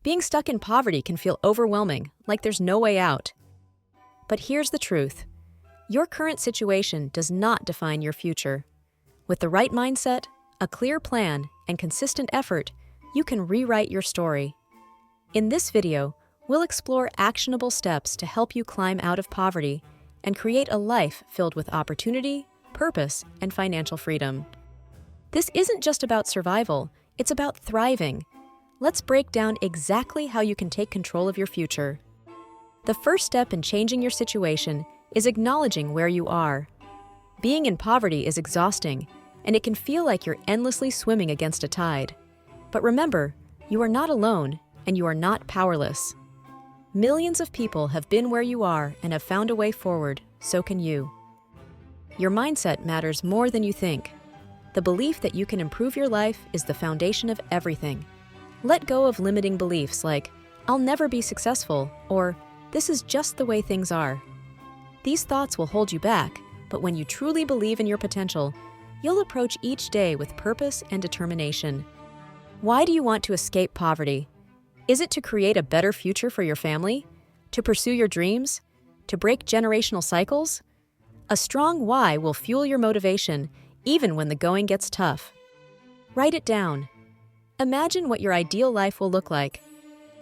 Being stuck in poverty can feel overwhelming, like there's no way out. But here's the truth. Your current situation does not define your future. With the right mindset, a clear plan, and consistent effort, you can rewrite your story. In this video, we'll explore actionable steps to help you climb out of poverty and create a life filled with opportunity, purpose, and financial freedom. This isn't just about survival, it's about thriving. Let's break down exactly how you can take control of your future. The first step in changing your situation is acknowledging where you are. Being in poverty is exhausting, and it can feel like you're endlessly swimming against a tide. But remember, you are not alone, and you are not powerless. Millions of people have been where you are and have found a way forward, so can you. Your mindset matters more than you think. The belief that you can improve your life is the foundation of everything. Let go of limiting beliefs like, "I'll never be successful," or "This is just the way things are." These thoughts will hold you back, but when you truly believe in your potential, you'll approach each day with purpose and determination. Why do you want to escape poverty? Is it to create a better future for your family? To pursue your dreams? To break generational cycles? A strong why will fuel your motivation, even when the going gets tough. Write it down. Imagine what your ideal life will look like.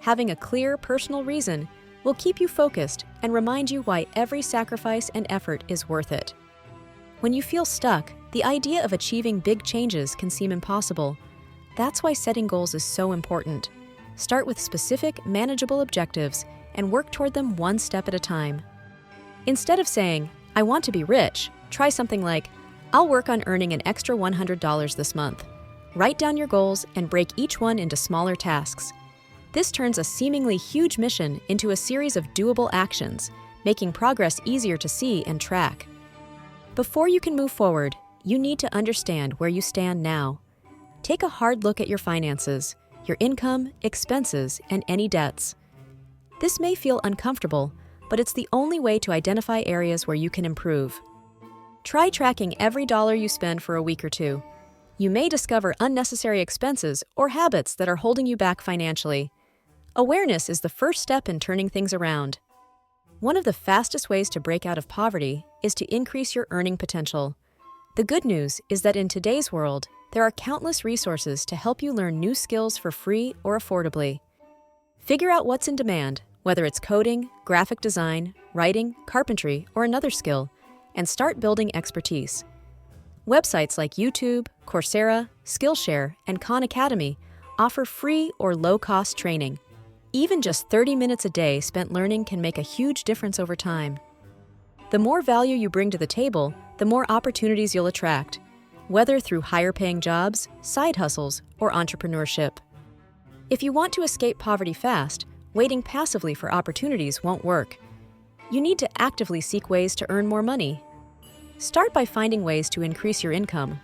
Having a clear, personal reason will keep you focused and remind you why every sacrifice and effort is worth it. When you feel stuck, the idea of achieving big changes can seem impossible. That's why setting goals is so important. Start with specific, manageable objectives and work toward them one step at a time. Instead of saying, "I want to be rich," try something like, "I'll work on earning an extra $100 this month." Write down your goals and break each one into smaller tasks. This turns a seemingly huge mission into a series of doable actions, making progress easier to see and track. Before you can move forward, you need to understand where you stand now. Take a hard look at your finances, your income, expenses, and any debts. This may feel uncomfortable, but it's the only way to identify areas where you can improve. Try tracking every dollar you spend for a week or two. You may discover unnecessary expenses or habits that are holding you back financially. Awareness is the first step in turning things around. One of the fastest ways to break out of poverty is to increase your earning potential. The good news is that in today's world, there are countless resources to help you learn new skills for free or affordably. Figure out what's in demand, whether it's coding, graphic design, writing, carpentry, or another skill, and start building expertise. Websites like YouTube, Coursera, Skillshare, and Khan Academy offer free or low-cost training. Even just 30 minutes a day spent learning can make a huge difference over time. The more value you bring to the table, the more opportunities you'll attract, whether through higher-paying jobs, side hustles, or entrepreneurship. If you want to escape poverty fast, waiting passively for opportunities won't work. You need to actively seek ways to earn more money. Start by finding ways to increase your income.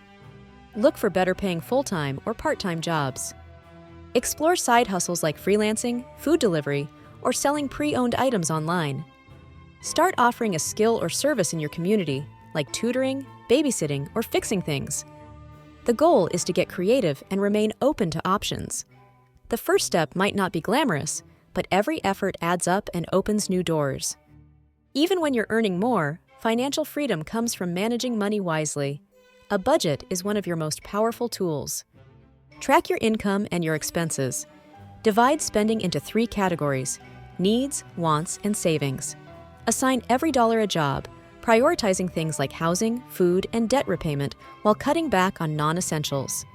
Look for better-paying full-time or part-time jobs. Explore side hustles like freelancing, food delivery, or selling pre-owned items online. Start offering a skill or service in your community, like tutoring, babysitting, or fixing things. The goal is to get creative and remain open to options. The first step might not be glamorous, but every effort adds up and opens new doors. Even when you're earning more, financial freedom comes from managing money wisely. A budget is one of your most powerful tools. Track your income and your expenses. Divide spending into 3 categories: needs, wants, and savings. Assign every dollar a job, prioritizing things like housing, food, and debt repayment while cutting back on non-essentials.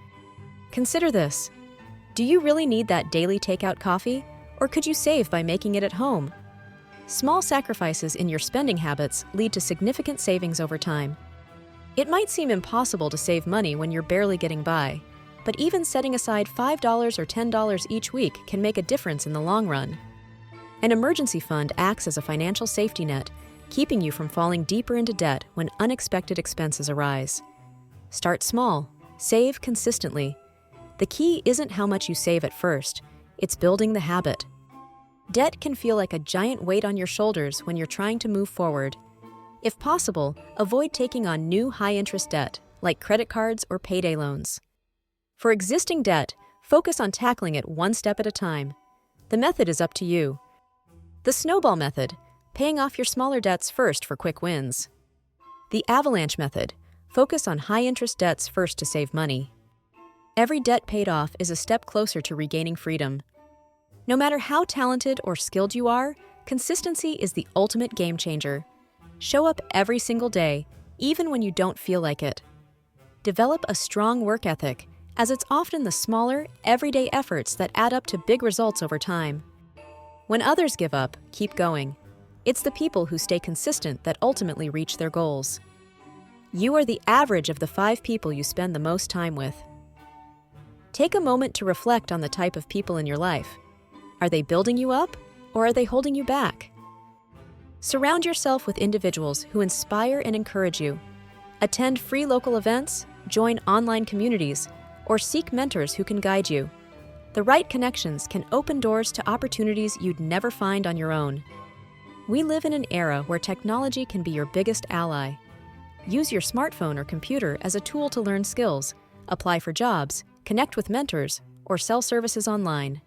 Consider this. Do you really need that daily takeout coffee, or could you save by making it at home? Small sacrifices in your spending habits lead to significant savings over time. It might seem impossible to save money when you're barely getting by, but even setting aside $5 or $10 each week can make a difference in the long run. An emergency fund acts as a financial safety net, keeping you from falling deeper into debt when unexpected expenses arise. Start small, save consistently. The key isn't how much you save at first, it's building the habit. Debt can feel like a giant weight on your shoulders when you're trying to move forward. If possible, avoid taking on new high-interest debt, like credit cards or payday loans. For existing debt, focus on tackling it one step at a time. The method is up to you. The Snowball method, paying off your smaller debts first for quick wins. The Avalanche method, focus on high-interest debts first to save money. Every debt paid off is a step closer to regaining freedom. No matter how talented or skilled you are, consistency is the ultimate game changer. Show up every single day, even when you don't feel like it. Develop a strong work ethic, as it's often the smaller, everyday efforts that add up to big results over time. When others give up, keep going. It's the people who stay consistent that ultimately reach their goals. You are the average of the 5 people you spend the most time with. Take a moment to reflect on the type of people in your life. Are they building you up, or are they holding you back? Surround yourself with individuals who inspire and encourage you. Attend free local events, join online communities, or seek mentors who can guide you. The right connections can open doors to opportunities you'd never find on your own. We live in an era where technology can be your biggest ally. Use your smartphone or computer as a tool to learn skills, apply for jobs, connect with mentors, or sell services online.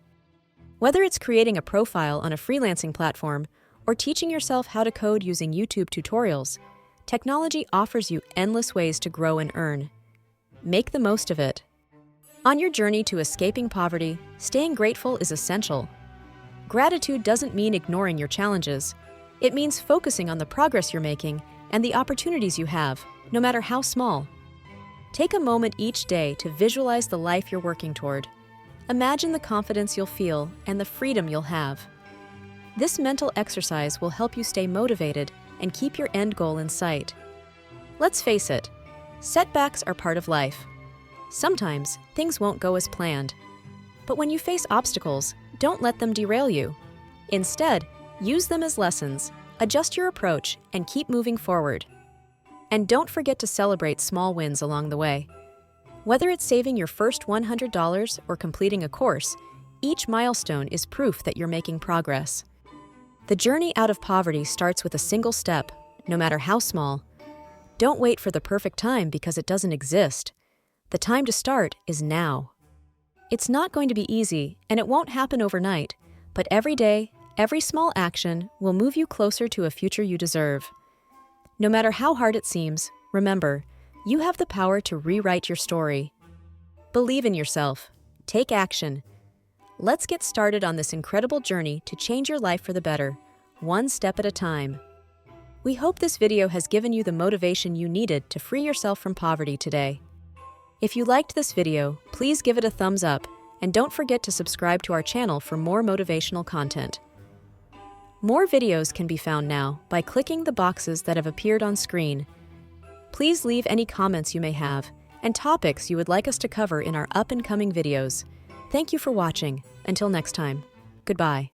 Whether it's creating a profile on a freelancing platform or teaching yourself how to code using YouTube tutorials, technology offers you endless ways to grow and earn. Make the most of it. On your journey to escaping poverty, staying grateful is essential. Gratitude doesn't mean ignoring your challenges. It means focusing on the progress you're making and the opportunities you have, no matter how small. Take a moment each day to visualize the life you're working toward. Imagine the confidence you'll feel and the freedom you'll have. This mental exercise will help you stay motivated and keep your end goal in sight. Let's face it, setbacks are part of life. Sometimes things won't go as planned. But when you face obstacles, don't let them derail you. Instead, use them as lessons, adjust your approach, and keep moving forward. And don't forget to celebrate small wins along the way. Whether it's saving your first $100 or completing a course, each milestone is proof that you're making progress. The journey out of poverty starts with a single step, no matter how small. Don't wait for the perfect time because it doesn't exist. The time to start is now. It's not going to be easy, and it won't happen overnight, but every day, every small action will move you closer to a future you deserve. No matter how hard it seems, remember, you have the power to rewrite your story. Believe in yourself. Take action. Let's get started on this incredible journey to change your life for the better, one step at a time. We hope this video has given you the motivation you needed to free yourself from poverty today. If you liked this video, please give it a thumbs up, and don't forget to subscribe to our channel for more motivational content. More videos can be found now by clicking the boxes that have appeared on screen. Please leave any comments you may have and topics you would like us to cover in our up-and-coming videos. Thank you for watching. Until next time, goodbye.